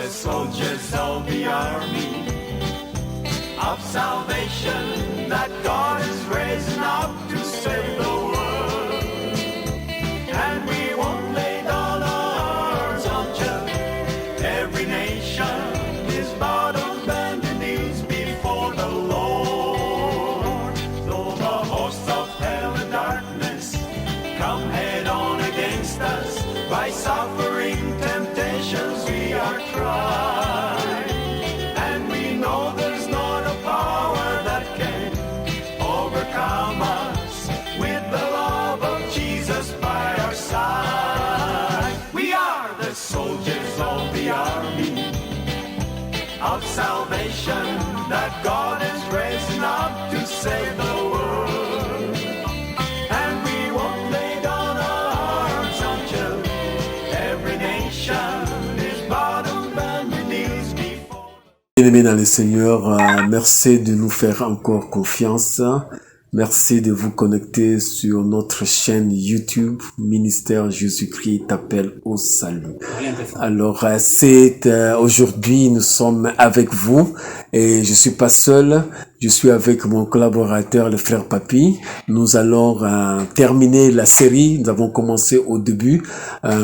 the soldiers of the army of salvation that God is raising up to save the world. And we won't lay down our arms until every nation is bowed on bended knees before the Lord. Though the hosts of hell and darkness come head on against us, by suffering temptations we are tried, and we know there's not a power that can overcome us with the love of Jesus by our side. We are the soldiers of the army of salvation that God is raising up to save the world, and we won't lay down our arms until every nation is bowed on bended knees before. Bien-aimés dans le Seigneur, merci de nous faire encore confiance. Merci de vous connecter sur notre chaîne YouTube, Ministère Jésus-Christ t'appelle au salut. Alors, aujourd'hui, nous sommes avec vous et je suis pas seul. Je suis avec mon collaborateur, le frère Papi. Nous allons terminer la série. Nous avons commencé au début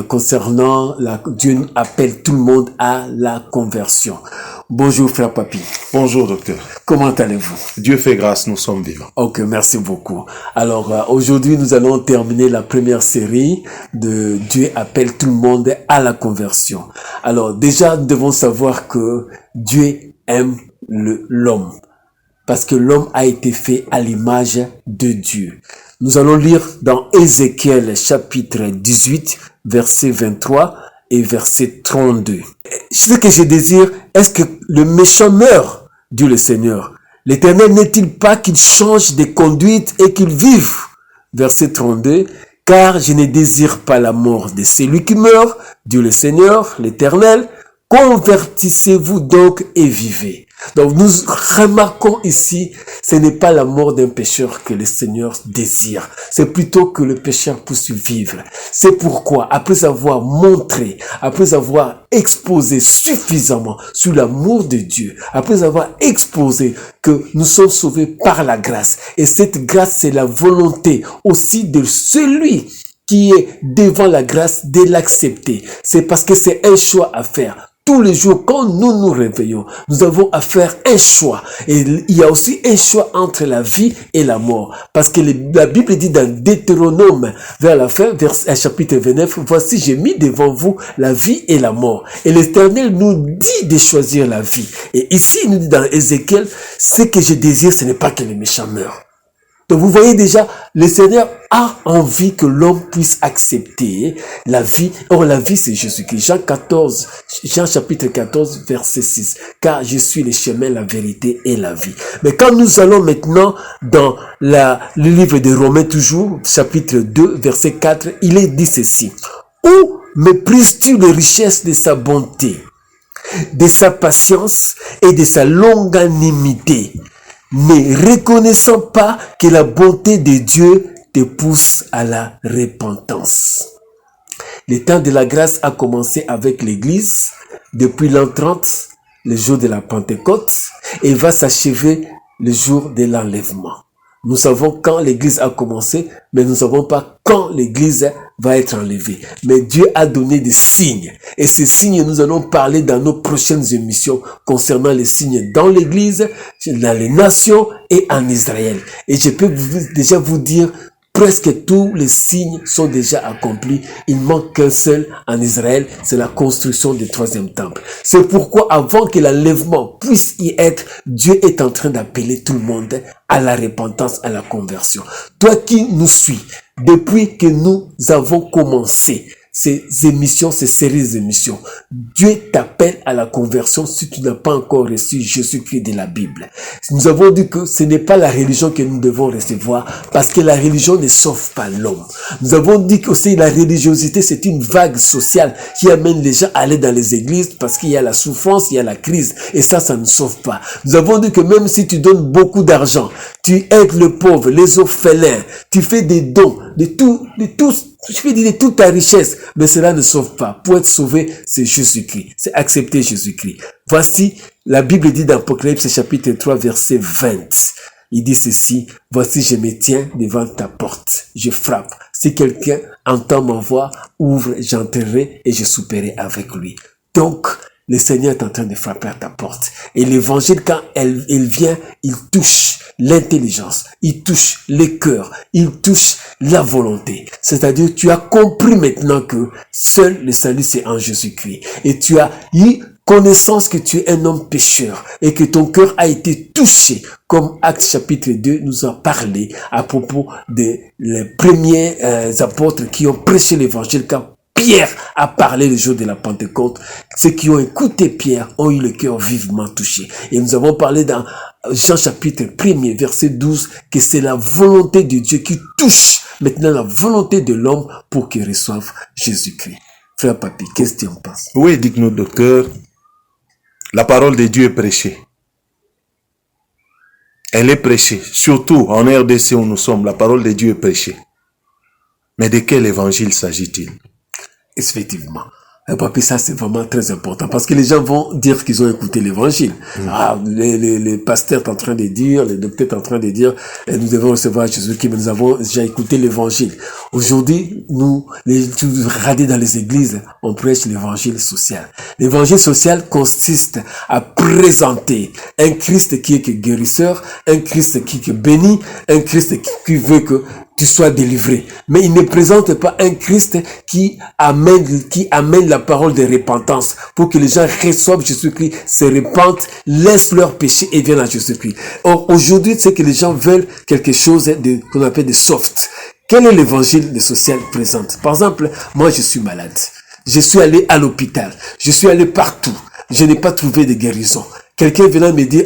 concernant Dieu appelle tout le monde à la conversion. Bonjour frère Papi. Bonjour docteur. Comment allez-vous? Dieu fait grâce, nous sommes vivants. Ok, merci beaucoup. Alors aujourd'hui, nous allons terminer la première série de Dieu appelle tout le monde à la conversion. Alors déjà, nous devons savoir que Dieu aime l'homme. Parce que l'homme a été fait à l'image de Dieu. Nous allons lire dans Ézéchiel chapitre 18, verset 23 et verset 32. Ce que je désire, est-ce que le méchant meurt, dit le Seigneur? L'Éternel n'est-il pas qu'il change de conduite et qu'il vive? Verset 32. Car je ne désire pas la mort de celui qui meurt, dit le Seigneur, l'Éternel. Convertissez-vous donc et vivez. Donc nous remarquons ici, ce n'est pas la mort d'un pécheur que le Seigneur désire. C'est plutôt que le pécheur puisse vivre. C'est pourquoi, après avoir montré, après avoir exposé suffisamment sur l'amour de Dieu, après avoir exposé que nous sommes sauvés par la grâce, et cette grâce c'est la volonté aussi de celui qui est devant la grâce de l'accepter. C'est parce que c'est un choix à faire. Tous les jours, quand nous nous réveillons, nous avons à faire un choix. Et il y a aussi un choix entre la vie et la mort. Parce que la Bible dit dans Deutéronome, vers la fin, chapitre 29, voici, j'ai mis devant vous la vie et la mort. Et l'Éternel nous dit de choisir la vie. Et ici, il nous dit dans Ézéchiel, ce que je désire, ce n'est pas que les méchants meurent. Donc vous voyez déjà, le Seigneur a envie que l'homme puisse accepter la vie. Or la vie c'est Jésus-Christ. Jean chapitre 14 verset 6. Car je suis le chemin, la vérité et la vie. Mais quand nous allons maintenant dans le livre de Romains toujours, chapitre 2 verset 4, il est dit ceci. Où méprises-tu les richesses de sa bonté, de sa patience et de sa longanimité, ne reconnaissant pas que la bonté de Dieu te pousse à la repentance. Le temps de la grâce a commencé avec l'Église depuis l'an 30, le jour de la Pentecôte, et va s'achever le jour de l'enlèvement. Nous savons quand l'Église a commencé, mais nous ne savons pas quand l'Église va être enlevée. Mais Dieu a donné des signes. Et ces signes, nous allons parler dans nos prochaines émissions concernant les signes dans l'Église, dans les nations et en Israël. Et je peux déjà vous dire, presque tous les signes sont déjà accomplis. Il manque qu'un seul en Israël, c'est la construction du troisième temple. C'est pourquoi avant que l'enlèvement puisse y être, Dieu est en train d'appeler tout le monde à la repentance, à la conversion. Toi qui nous suis, depuis que nous avons commencé ces émissions, ces séries d'émissions, Dieu t'appelle à la conversion si tu n'as pas encore reçu Jésus-Christ de la Bible. Nous avons dit que ce n'est pas la religion que nous devons recevoir parce que la religion ne sauve pas l'homme. Nous avons dit que aussi la religiosité c'est une vague sociale qui amène les gens à aller dans les églises parce qu'il y a la souffrance, il y a la crise et ça ne sauve pas. Nous avons dit que même si tu donnes beaucoup d'argent, tu aides le pauvre, les orphelins, tu fais des dons, de tout Tu peux donner toute ta richesse, mais cela ne sauve pas. Pour être sauvé, c'est Jésus-Christ. C'est accepter Jésus-Christ. Voici, la Bible dit dans Apocalypse chapitre 3, verset 20. Il dit ceci, voici je me tiens devant ta porte, je frappe. Si quelqu'un entend ma voix, ouvre, j'entrerai et je souperai avec lui. Donc, le Seigneur est en train de frapper à ta porte. Et l'évangile, quand il vient, il touche l'intelligence, il touche le cœur, il touche la volonté. C'est-à-dire, tu as compris maintenant que seul le salut c'est en Jésus-Christ. Et tu as eu connaissance que tu es un homme pécheur et que ton cœur a été touché, comme Actes chapitre 2 nous a parlé à propos des premiers apôtres qui ont prêché l'évangile quand Pierre a parlé le jour de la Pentecôte. Ceux qui ont écouté Pierre ont eu le cœur vivement touché. Et nous avons parlé dans Jean chapitre 1er, verset 12, que c'est la volonté de Dieu qui touche maintenant la volonté de l'homme pour qu'il reçoive Jésus-Christ. Frère Papi, qu'est-ce que tu en penses? Oui, dites-nous, docteur, la parole de Dieu est prêchée. Elle est prêchée, surtout en RDC où nous sommes, la parole de Dieu est prêchée. Mais de quel évangile s'agit-il? Effectivement. Papi, ça c'est vraiment très important parce que les gens vont dire qu'ils ont écouté l'évangile. Ah, les pasteurs sont en train de dire, les docteurs sont en train de dire, nous devons recevoir Jésus-Christ, mais nous avons déjà écouté l'évangile. Aujourd'hui, nous, regardez dans les églises, on prêche l'évangile social. L'évangile social consiste à présenter un Christ qui est guérisseur, un Christ qui est béni, un Christ qui veut que tu sois délivré. Mais il ne présente pas un Christ qui amène la parole de repentance pour que les gens reçoivent Jésus-Christ, se repentent, laissent leurs péchés et viennent à Jésus-Christ. Or, aujourd'hui, c'est que les gens veulent quelque chose qu'on appelle de soft. Quel est l'évangile social présente? Par exemple, moi, je suis malade. Je suis allé à l'hôpital. Je suis allé partout. Je n'ai pas trouvé de guérison. Quelqu'un venant me dire,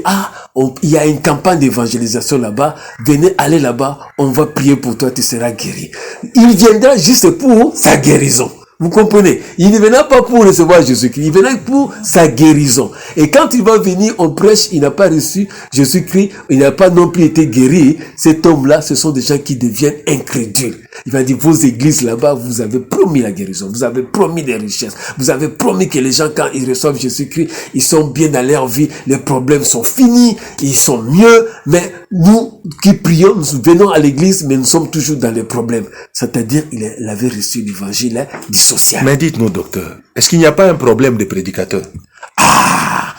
il y a une campagne d'évangélisation là-bas, venez aller là-bas, on va prier pour toi, tu seras guéri. Il viendra juste pour sa guérison. Vous comprenez? Il ne viendra pas pour recevoir Jésus-Christ, il viendra pour sa guérison. Et quand il va venir, on prêche, il n'a pas reçu Jésus-Christ, il n'a pas non plus été guéri. Cet homme-là, ce sont des gens qui deviennent incrédules. Il va dire, vos églises là-bas, vous avez promis la guérison, vous avez promis des richesses, vous avez promis que les gens, quand ils reçoivent Jésus-Christ, ils sont bien dans leur vie, les problèmes sont finis, ils sont mieux, mais nous qui prions, nous venons à l'église, mais nous sommes toujours dans les problèmes. C'est-à-dire, il avait reçu l'évangile du social. Mais dites-nous, docteur, est-ce qu'il n'y a pas un problème de prédicateur?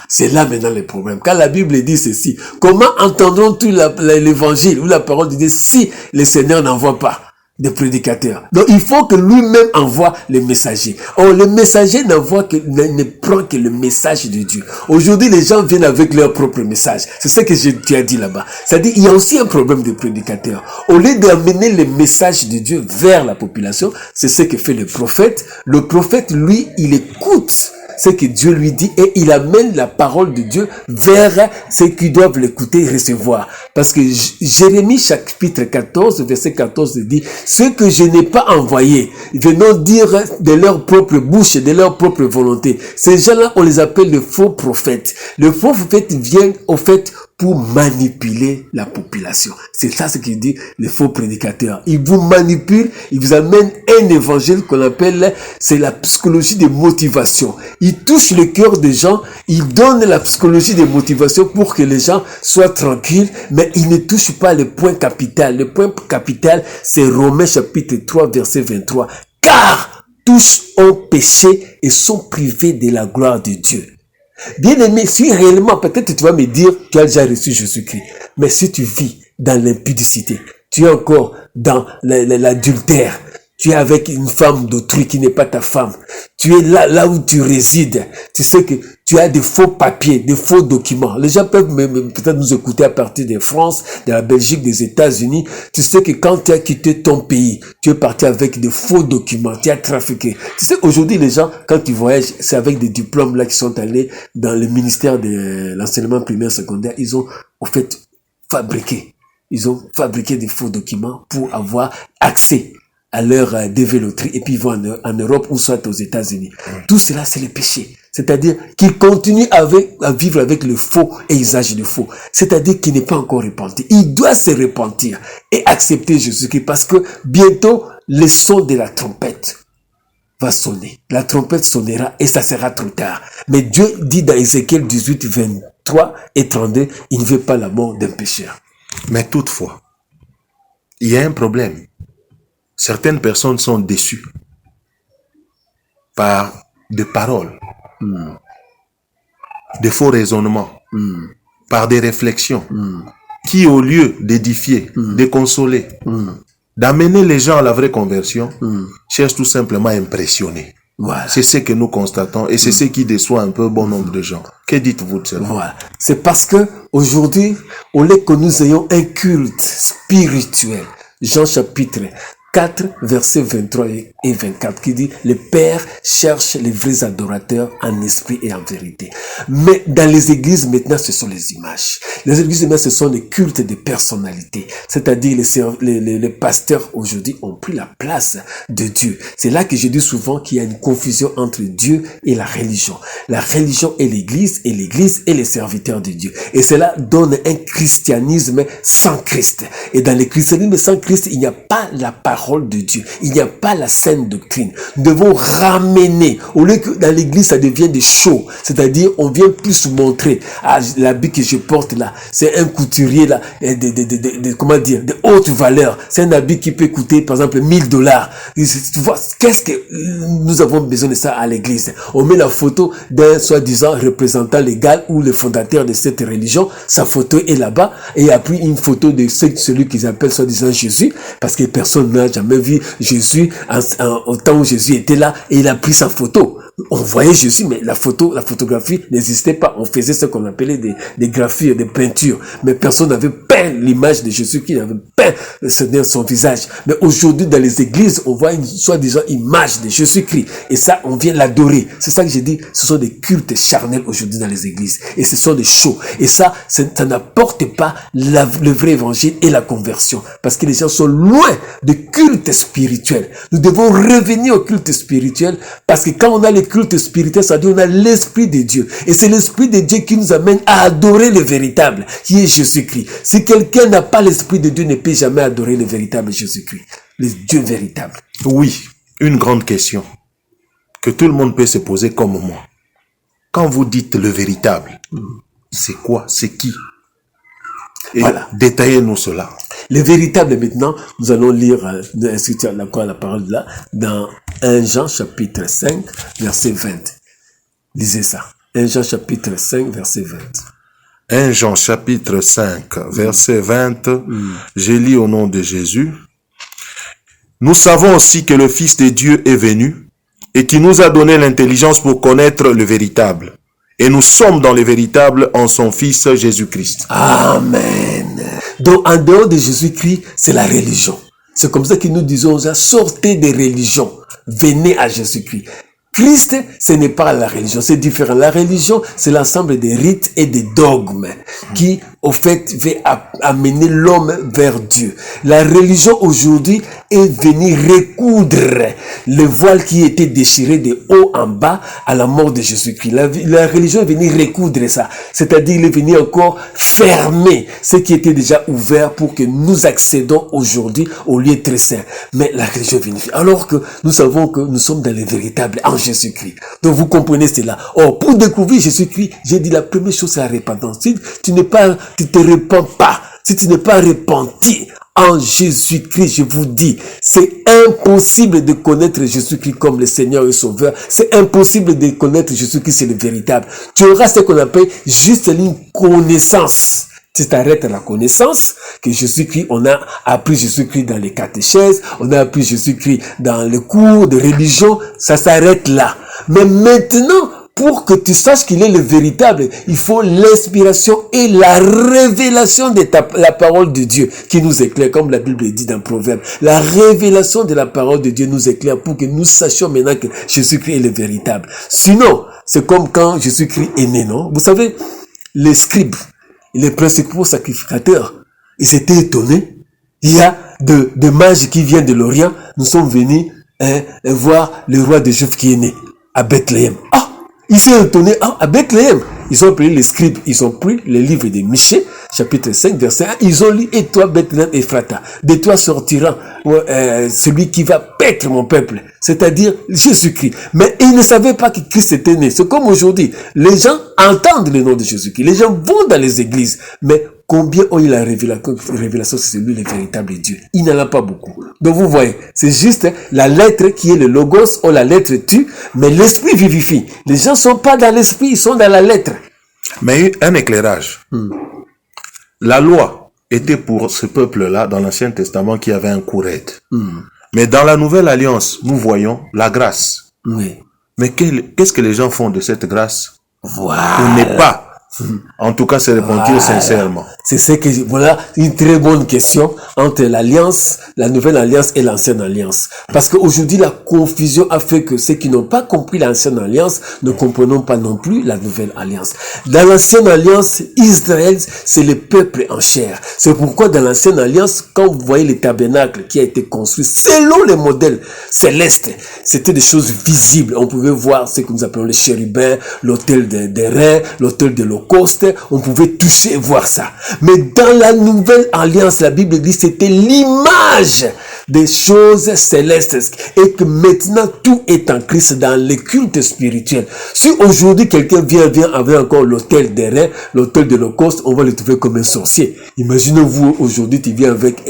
C'est là maintenant le problème. Quand la Bible dit ceci, comment entendront-ils l'évangile ou la parole de Dieu si le Seigneur n'envoie pas des prédicateurs? Donc il faut que lui-même envoie les messagers. Or le messager ne prend que le message de Dieu. Aujourd'hui les gens viennent avec leur propre message. C'est ce que tu as dit là-bas. C'est-à-dire il y a aussi un problème de prédicateurs. Au lieu d'amener le message de Dieu vers la population, c'est ce que fait le prophète. Le prophète, lui, il écoute ce que Dieu lui dit et il amène la parole de Dieu vers ceux qui doivent l'écouter et recevoir. Parce que Jérémie chapitre 14, verset 14 dit, ceux que je n'ai pas envoyés, venons dire de leur propre bouche, de leur propre volonté. Ces gens-là, on les appelle les faux prophètes. Le faux prophète vient au fait pour manipuler la population. C'est ça ce qu'il dit, les faux prédicateurs. Ils vous manipulent, ils vous amènent un évangile qu'on appelle, c'est la psychologie de motivation. Ils touchent le cœur des gens, ils donnent la psychologie de motivation pour que les gens soient tranquilles, mais ils ne touchent pas le point capital. Le point capital, c'est Romains chapitre 3, verset 23. Car tous ont péché et sont privés de la gloire de Dieu. Bien-aimé, si réellement, peut-être tu vas me dire, tu as déjà reçu Jésus-Christ. Mais si tu vis dans l'impudicité, tu es encore dans l'adultère, tu es avec une femme d'autrui qui n'est pas ta femme, tu es là où tu résides, tu sais que tu as des faux papiers, des faux documents. Les gens peuvent peut-être nous écouter à partir de France, de la Belgique, des États-Unis. Tu sais que quand tu as quitté ton pays, tu es parti avec des faux documents, tu as trafiqué. Tu sais, aujourd'hui, les gens, quand ils voyagent, c'est avec des diplômes là qui sont allés dans le ministère de l'enseignement primaire secondaire. Ils ont, au fait, fabriqué des faux documents pour avoir accès à leur dévéloterie et puis ils vont en Europe ou soit aux États-Unis. Tout cela, c'est le péché. C'est-à-dire qu'il continue à vivre avec le faux et usage de faux. C'est-à-dire qu'il n'est pas encore repenti. Il doit se repentir et accepter Jésus-Christ parce que bientôt, le son de la trompette va sonner. La trompette sonnera et ça sera trop tard. Mais Dieu dit dans Ézéchiel 18, 23 et 32, il ne veut pas la mort d'un pécheur. Mais toutefois, il y a un problème. Certaines personnes sont déçues par des paroles, des faux raisonnements, par des réflexions qui, au lieu d'édifier, de consoler, d'amener les gens à la vraie conversion, cherchent tout simplement à impressionner. Voilà. C'est ce que nous constatons et c'est ce qui déçoit un peu bon nombre de gens. Que dites-vous de cela? Voilà. C'est parce que aujourd'hui, au lieu que nous ayons un culte spirituel, Jean chapitre 4, versets 23 et 24, qui dit, le Père cherche les vrais adorateurs en esprit et en vérité. Mais dans les églises, maintenant, ce sont les images. Les églises, maintenant, ce sont les cultes de personnalité. C'est-à-dire, les pasteurs, aujourd'hui, ont pris la place de Dieu. C'est là que je dis souvent qu'il y a une confusion entre Dieu et la religion. La religion est l'église et l'église est les serviteurs de Dieu. Et cela donne un christianisme sans Christ. Et dans le christianisme sans Christ, il n'y a pas la parole de Dieu. Il n'y a pas la saine doctrine. Nous devons ramener, au lieu que dans l'église ça devient des shows, c'est-à-dire on vient plus montrer, l'habit que je porte là, c'est un couturier là, comment dire, de haute valeur. C'est un habit qui peut coûter par exemple $1000. Tu vois, qu'est-ce que nous avons besoin de ça à l'église? On met la photo d'un soi-disant représentant légal ou le fondateur de cette religion, sa photo est là-bas, et il y a pris une photo de celui qu'ils appellent soi-disant Jésus, parce que personne n'a jamais vu Jésus au temps où Jésus était là, et il a pris sa photo. On voyait Jésus, mais la photographie n'existait pas. On faisait ce qu'on appelait des graphies, des peintures. Mais personne n'avait peint l'image de Jésus, qui avait peint son visage. Mais aujourd'hui, dans les églises, on voit une soi-disant image de Jésus-Christ. Et ça, on vient l'adorer. C'est ça que j'ai dit. Ce sont des cultes charnels aujourd'hui dans les églises. Et ce sont des shows. Et ça n'apporte pas le vrai évangile et la conversion. Parce que les gens sont loin de culte spirituel. Nous devons revenir au culte spirituel, parce que quand on a le culte spirituel, ça veut dire on a l'esprit de Dieu. Et c'est l'esprit de Dieu qui nous amène à adorer le véritable, qui est Jésus-Christ. Si quelqu'un n'a pas l'esprit de Dieu, ne peut jamais adorer le véritable Jésus-Christ, le Dieu véritable. Oui, une grande question que tout le monde peut se poser comme moi. Quand vous dites le véritable, c'est quoi? C'est qui? Et voilà. Détaillez-nous cela. Le véritable, maintenant, nous allons lire la parole là, dans 1 Jean chapitre 5, verset 20. Lisez ça. 1 Jean chapitre 5, verset 20. 1 Jean chapitre 5, verset 20. Je lis au nom de Jésus. Nous savons aussi que le Fils de Dieu est venu et qui nous a donné l'intelligence pour connaître le véritable. Et nous sommes dans le véritable en son Fils Jésus-Christ. Amen. Donc, en dehors de Jésus-Christ, c'est la religion. C'est comme ça que nous disons, sortez des religions, venez à Jésus-Christ. Christ, ce n'est pas la religion, c'est différent. La religion, c'est l'ensemble des rites et des dogmes qui, au fait, veut amener l'homme vers Dieu. La religion aujourd'hui est venue recoudre le voile qui était déchiré de haut en bas à la mort de Jésus-Christ. La religion est venue recoudre ça, c'est-à-dire il est venu encore fermer ce qui était déjà ouvert pour que nous accédons aujourd'hui au lieu très saint. Mais la religion est venue, alors que nous savons que nous sommes dans le véritable en Jésus-Christ. Donc vous comprenez cela. Or, pour découvrir Jésus-Christ, j'ai dit la première chose, c'est la repentance. Si tu te repens pas, si tu n'es pas repenti en Jésus-Christ, je vous dis, c'est impossible de connaître Jésus-Christ comme le Seigneur et Sauveur. C'est impossible de connaître Jésus-Christ, c'est le véritable. Tu auras ce qu'on appelle juste une connaissance. Tu t'arrêtes à la connaissance que Jésus-Christ, on a appris Jésus-Christ dans les catéchèses, on a appris Jésus-Christ dans les cours de religion, ça s'arrête là. Mais maintenant, pour que tu saches qu'il est le véritable, il faut l'inspiration et la révélation de la parole de Dieu qui nous éclaire, comme la Bible dit dans Proverbe. La révélation de la parole de Dieu nous éclaire pour que nous sachions maintenant que Jésus-Christ est le véritable. Sinon, c'est comme quand Jésus-Christ est né, non? Vous savez, les scribes, les principaux sacrificateurs, ils étaient étonnés. Il y a de mages qui viennent de l'Orient. Nous sommes venus voir le roi des Juifs qui est né à Bethléem. Ah, ils sont étonnés. Ah, à Bethléem. Ils ont pris les scribes, ils ont pris les livres de Michée, chapitre 5, verset 1, ils ont lu, et toi, Bethléem Ephrata, de toi sortira celui qui va paître mon peuple, c'est-à-dire Jésus-Christ. Mais ils ne savaient pas que Christ était né. C'est comme aujourd'hui, les gens entendent le nom de Jésus-Christ, les gens vont dans les églises, mais combien ont eu la révélation, c'est lui le véritable Dieu? Il n'en a pas beaucoup. Donc vous voyez, c'est juste la lettre qui est le logos, ou la lettre tue, mais l'esprit vivifie. Les gens ne sont pas dans l'esprit, ils sont dans la lettre. Mais un éclairage. La loi était pour ce peuple-là, dans l'Ancien Testament, qui avait un coup raide. Mais dans la Nouvelle Alliance, nous voyons la grâce. Oui. Mais qu'est-ce que les gens font de cette grâce? Voilà. On n'est pas. En tout cas, c'est repentir sincèrement. C'est ce que, voilà, une très bonne question entre l'alliance, la nouvelle alliance et l'ancienne alliance. Parce qu'aujourd'hui, la confusion a fait que ceux qui n'ont pas compris l'ancienne alliance ne comprenons pas non plus la nouvelle alliance. Dans l'ancienne alliance, Israël, c'est le peuple en chair. C'est pourquoi dans l'ancienne alliance, quand vous voyez le tabernacle qui a été construit selon les modèles célestes, c'était des choses visibles. On pouvait voir ce que nous appelons les chérubins, l'autel des reins, l'autel de l'Holocauste. On pouvait toucher et voir ça. Mais dans la nouvelle alliance, la Bible dit c'était l'image des choses célestes et que maintenant tout est en Christ dans les cultes spirituels. Si aujourd'hui quelqu'un vient avec encore l'autel des reins, l'autel de l'Holocauste, on va le trouver comme un sorcier. Imaginez-vous aujourd'hui tu viens avec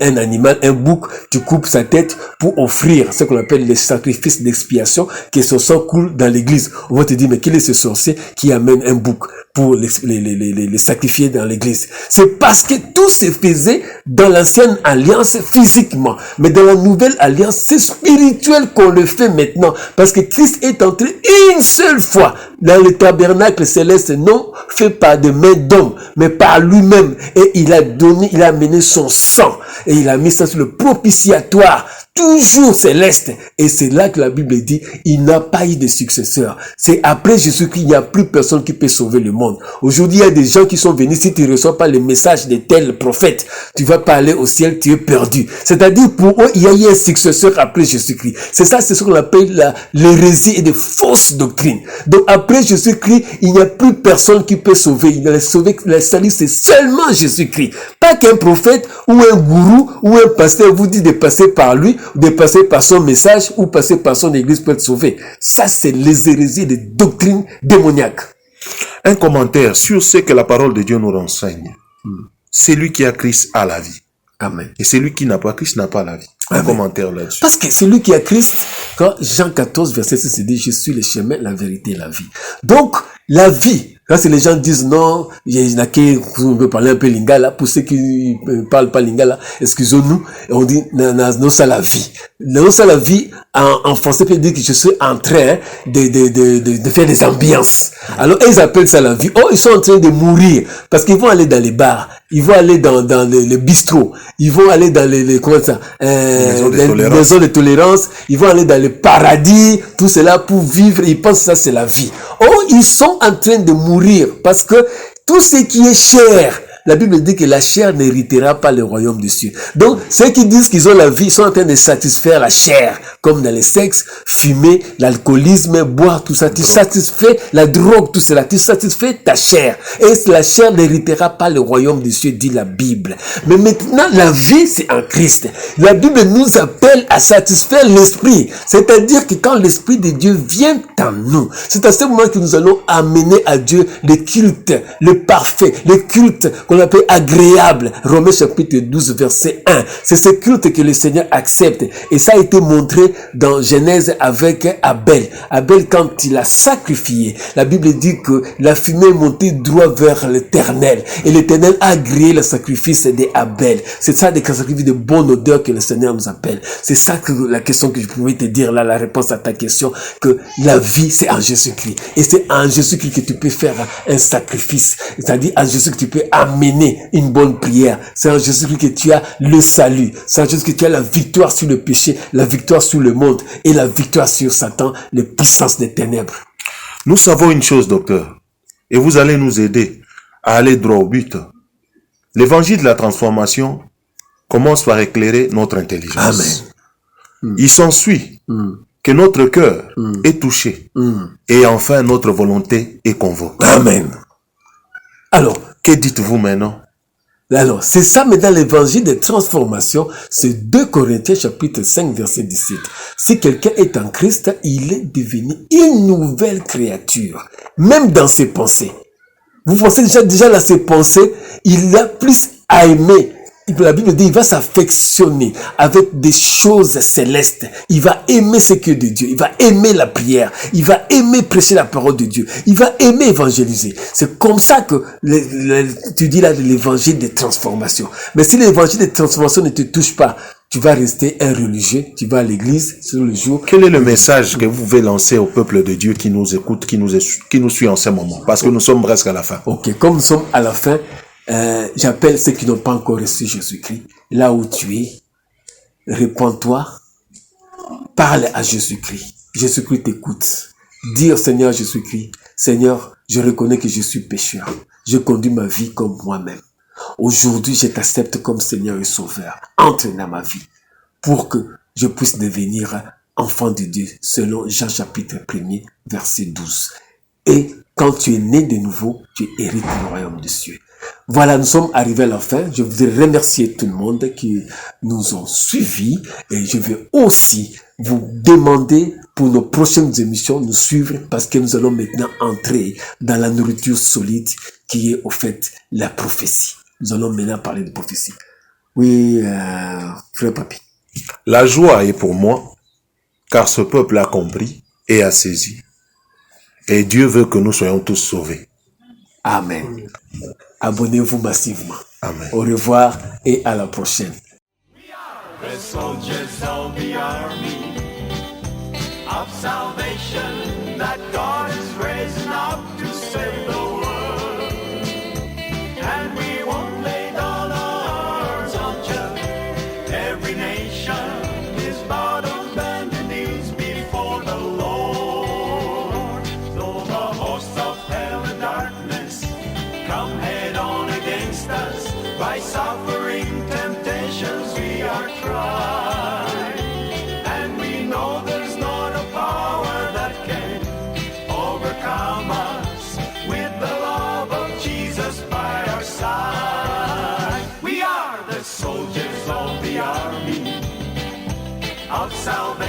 un animal, un bouc, tu coupes sa tête pour offrir ce qu'on appelle les sacrifices d'expiation, que son sang coule dans l'église. On va te dire mais quel est ce sorcier qui amène un bouc pour les sacrifier dans l'église? C'est parce que tout se faisait dans l'ancienne alliance physiquement. Mais dans la nouvelle alliance, c'est spirituel qu'on le fait maintenant. Parce que Christ est entré une seule fois dans le tabernacle céleste, non fait par de mains d'homme, mais par lui-même. Et il a amené son sang. Et il a mis ça sur le propitiatoire, toujours céleste. Et c'est là que la Bible dit, il n'a pas eu de successeur. C'est après Jésus-Christ, il n'y a plus personne qui peut sauver le monde. Aujourd'hui, il y a des gens qui sont venus, si tu ne reçois pas le message de tel prophète, tu vas pas aller au ciel, tu es perdu. C'est-à-dire, pour eux, il y a eu un successeur après Jésus-Christ. C'est ça, c'est ce qu'on appelle l'hérésie et de fausses doctrines. Donc, après Jésus-Christ, il n'y a plus personne qui peut sauver. Il a sauvé, le salut, c'est seulement Jésus-Christ. Pas qu'un prophète ou un gourou ou un pasteur vous dit de passer par lui, de passer par son message ou passer par son église pour être sauvé. Ça, c'est les hérésies des doctrines démoniaques. Un commentaire sur ce que la parole de Dieu nous renseigne. Celui qui a Christ a la vie. Amen. Et celui qui n'a pas Christ n'a pas la vie. Un commentaire là-dessus. Parce que celui qui a Christ, quand Jean 14, verset 6, se dit, je suis le chemin, la vérité et la vie. Donc, la vie, là, si les gens disent non, il y en a qui, on peut parler un peu lingala, pour ceux qui ne parlent pas lingala, excusez-nous, et on dit, non, ça la vie. Non, ça la vie, en français, peut dire que je suis en train de faire des ambiances. Alors, ils appellent ça la vie. Oh, ils sont en train de mourir, parce qu'ils vont aller dans les bars, ils vont aller dans les bistrots, ils vont aller dans les comment ça, les maisons de tolérance, ils vont aller dans le paradis, tout cela pour vivre, ils pensent que ça c'est la vie. Oh, ils sont en train de mourir parce que tout ce qui est chair, la Bible dit que la chair n'héritera pas le royaume des cieux. Donc, ceux qui disent qu'ils ont la vie, ils sont en train de satisfaire la chair, comme dans le sexe, fumer, l'alcoolisme, boire, tout ça. Tu satisfais la drogue, tout cela. Tu satisfais ta chair. Et la chair n'héritera pas le royaume des cieux, dit la Bible. Mais maintenant, la vie, c'est en Christ. La Bible nous appelle à satisfaire l'esprit. C'est-à-dire que quand l'esprit de Dieu vient en nous, c'est à ce moment que nous allons amener à Dieu le culte, le parfait, le culte qu'on appelle agréable. Romains chapitre 12, verset 1. C'est ce culte que le Seigneur accepte. Et ça a été montré dans Genèse avec Abel. Abel, quand il a sacrifié, la Bible dit que la fumée est montée droit vers l'Éternel. Et l'Éternel a agréé le sacrifice d'Abel. C'est ça, des sacrifices de bonne odeur que le Seigneur nous appelle. C'est ça que la question que je pouvais te dire là, la réponse à ta question, que la vie, c'est en Jésus-Christ. Et c'est en Jésus-Christ que tu peux faire un sacrifice. C'est-à-dire en Jésus que tu peux amener une bonne prière. C'est en Jésus-Christ que tu as le salut. C'est en Jésus-Christ que tu as la victoire sur le péché, la victoire sur le monde et la victoire sur Satan, les puissances des ténèbres. Nous savons une chose, docteur, et vous allez nous aider à aller droit au but. L'évangile de la transformation commence par éclairer notre intelligence. Amen. Il s'ensuit que notre cœur est touché et enfin notre volonté est convoquée. Amen. Alors, Que dites-vous maintenant? Alors, c'est ça, mais dans l'évangile des transformations, c'est 2 Corinthiens chapitre 5 verset 17. Si quelqu'un est en Christ, il est devenu une nouvelle créature, même dans ses pensées. Vous pensez déjà dans ses pensées, il a plus à aimer. La Bible dit, il va s'affectionner avec des choses célestes. Il va aimer ce qui est de Dieu. Il va aimer la prière. Il va aimer prêcher la parole de Dieu. Il va aimer évangéliser. C'est comme ça que tu dis là de l'évangile des transformations. Mais si l'évangile des transformations ne te touche pas, tu vas rester un religieux. Tu vas à l'église sur le jour. Quel est le message que vous pouvez lancer au peuple de Dieu qui nous écoute, qui nous suit en ce moment? Parce que nous sommes presque à la fin. Ok, comme nous sommes à la fin, j'appelle ceux qui n'ont pas encore reçu Jésus-Christ. Là où tu es, répands-toi, parle à Jésus-Christ. Jésus-Christ t'écoute. Dis au Seigneur Jésus-Christ, Seigneur, je reconnais que je suis pécheur. Je conduis ma vie comme moi-même. Aujourd'hui, je t'accepte comme Seigneur et Sauveur. Entre dans ma vie pour que je puisse devenir enfant de Dieu, selon Jean chapitre 1er, verset 12. Et quand tu es né de nouveau, tu hérites le royaume des cieux. Voilà, nous sommes arrivés à la fin. Je voudrais remercier tout le monde qui nous ont suivis et je vais aussi vous demander pour nos prochaines émissions nous suivre parce que nous allons maintenant entrer dans la nourriture solide qui est au fait la prophétie. Nous allons maintenant parler de prophétie. Oui, frère Papi. La joie est pour moi, car ce peuple a compris et a saisi. Et Dieu veut que nous soyons tous sauvés. Amen. Abonnez-vous massivement. Amen. Au revoir et à la prochaine. The soldiers of the army of salvation that God is raising up to save the world. And we won't lay down our arms until every nation is bowed on bended knees before the Lord. Though the hosts of hell and darkness come head on against us by suffering temptations we are tried, and we know there's not a power that can overcome us with the love of Jesus by our side. We are the soldiers of the army of salvation.